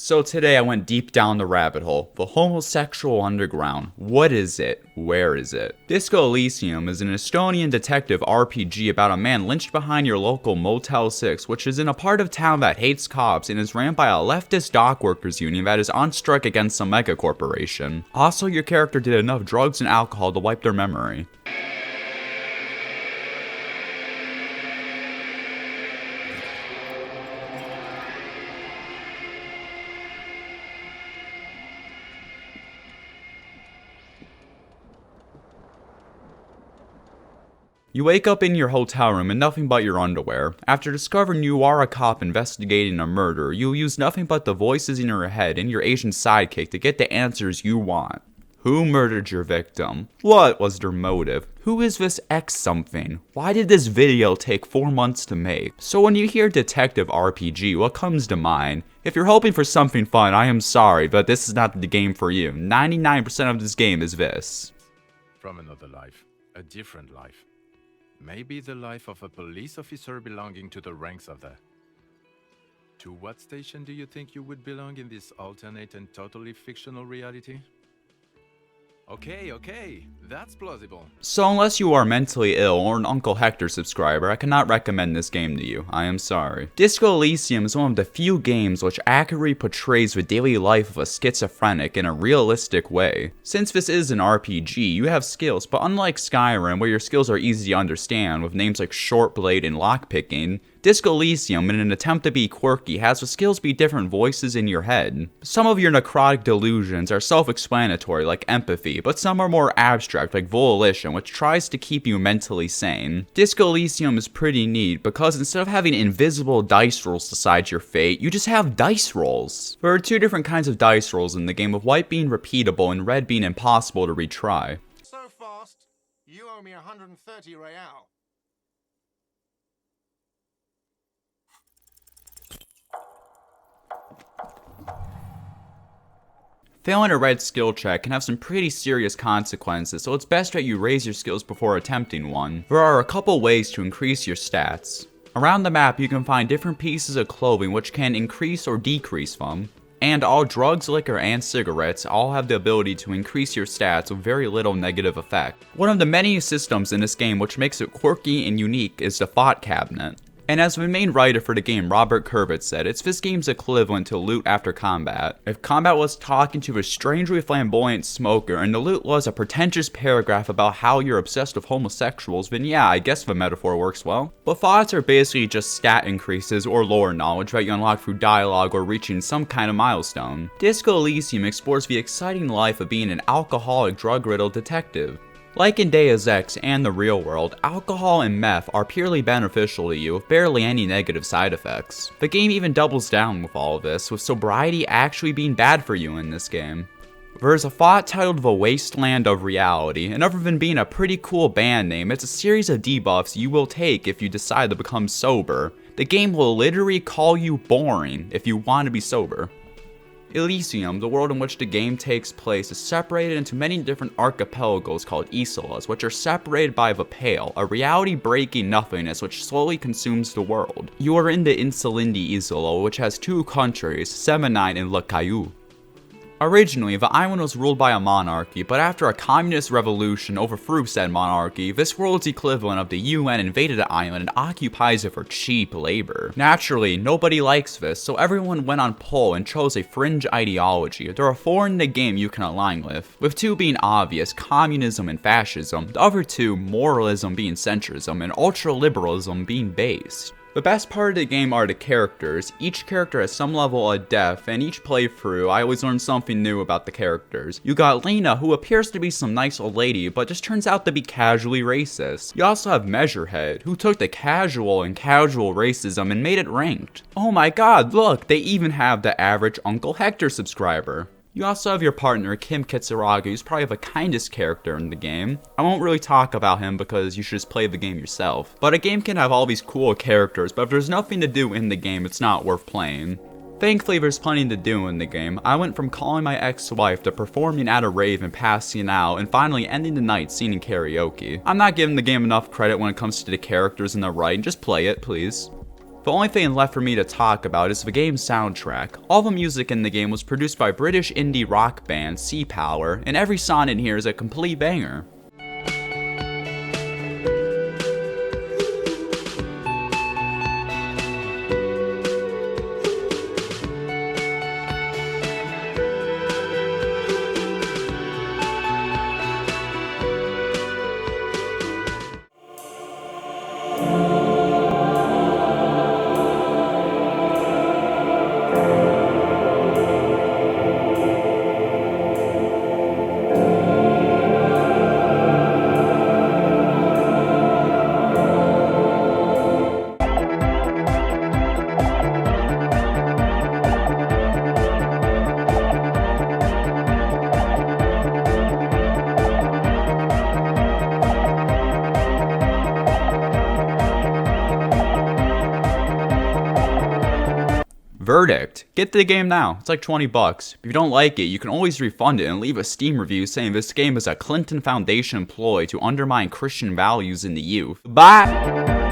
So today I went deep down the rabbit hole. The homosexual underground. What is it? Where is it? Disco Elysium is an Estonian detective RPG about a man lynched behind your local Motel 6, which is in a part of town that hates cops and is ran by a leftist dock workers union that is on strike against some mega corporation. Also, your character did enough drugs and alcohol to wipe their memory. You wake up in your hotel room in nothing but your underwear. After discovering you are a cop investigating a murder, you use nothing but the voices in your head and your Asian sidekick to get the answers you want. Who murdered your victim? What was their motive? Who is this X something? Why did this video take 4 months to make? So when you hear detective RPG, what comes to mind? If you're hoping for something fun, I am sorry, but this is not the game for you. 99% of this game is this. From another life, a different life. Maybe the life of a police officer belonging to the ranks of the... To what station do you think you would belong in this alternate and totally fictional reality? Okay, that's plausible. So unless you are mentally ill or an Uncle Hector subscriber, I cannot recommend this game to you. I am sorry. Disco Elysium is one of the few games which accurately portrays the daily life of a schizophrenic in a realistic way. Since this is an RPG, you have skills, but unlike Skyrim, where your skills are easy to understand with names like Short Blade and Lockpicking, Disco Elysium, in an attempt to be quirky, has the skills be different voices in your head. Some of your necrotic delusions are self-explanatory, like empathy, but some are more abstract, like volition, which tries to keep you mentally sane. Disco Elysium is pretty neat, because instead of having invisible dice rolls decide your fate, you just have dice rolls. There are two different kinds of dice rolls in the game, with white being repeatable and red being impossible to retry. So fast, you owe me 130 real. Failing a red skill check can have some pretty serious consequences, so it's best that you raise your skills before attempting one. There are a couple ways to increase your stats. Around the map you can find different pieces of clothing which can increase or decrease them. And all drugs, liquor, and cigarettes all have the ability to increase your stats with very little negative effect. One of the many systems in this game which makes it quirky and unique is the thought cabinet. And as the main writer for the game, Robert Kurvitz, said, it's this game's equivalent to loot after combat. If combat was talking to a strangely flamboyant smoker and the loot was a pretentious paragraph about how you're obsessed with homosexuals, then yeah, I guess the metaphor works well. But thoughts are basically just stat increases or lore knowledge that you unlock through dialogue or reaching some kind of milestone. Disco Elysium explores the exciting life of being an alcoholic, drug-riddled detective. Like in Deus Ex and the real world, alcohol and meth are purely beneficial to you with barely any negative side effects. The game even doubles down with all of this, with sobriety actually being bad for you in this game. There is a thought titled The Wasteland of Reality, and other than being a pretty cool band name, it's a series of debuffs you will take if you decide to become sober. The game will literally call you boring if you want to be sober. Elysium, the world in which the game takes place, is separated into many different archipelagos called Isolas, which are separated by the Pale, a reality-breaking nothingness which slowly consumes the world. You are in the Insulindi Isola, which has two countries, Semenine and Le Caillou. Originally, the island was ruled by a monarchy, but after a communist revolution overthrew said monarchy, this world's equivalent of the UN invaded the island and occupies it for cheap labor. Naturally, nobody likes this, so everyone went on poll and chose a fringe ideology. There are four in the game you can align with two being obvious, communism and fascism, the other two, moralism being centrism, and ultra-liberalism being based. The best part of the game are the characters. Each character has some level of depth, and each playthrough, I always learn something new about the characters. You got Lena, who appears to be some nice old lady, but just turns out to be casually racist. You also have Measurehead, who took the casual and casual racism and made it ranked. Oh my god, look, they even have the average Uncle Hector subscriber. You also have your partner, Kim Kitsuragi, who's probably the kindest character in the game. I won't really talk about him because you should just play the game yourself. But a game can have all these cool characters, but if there's nothing to do in the game, it's not worth playing. Thankfully, there's plenty to do in the game. I went from calling my ex-wife to performing at a rave and passing out, and finally ending the night singing karaoke. I'm not giving the game enough credit when it comes to the characters and the writing, just play it, please. The only thing left for me to talk about is the game's soundtrack. All the music in the game was produced by British indie rock band Sea Power, and every song in here is a complete banger. Verdict. Get the game now. It's like 20 bucks. If you don't like it, you can always refund it and leave a Steam review saying this game is a Clinton Foundation ploy to undermine Christian values in the youth. Bye!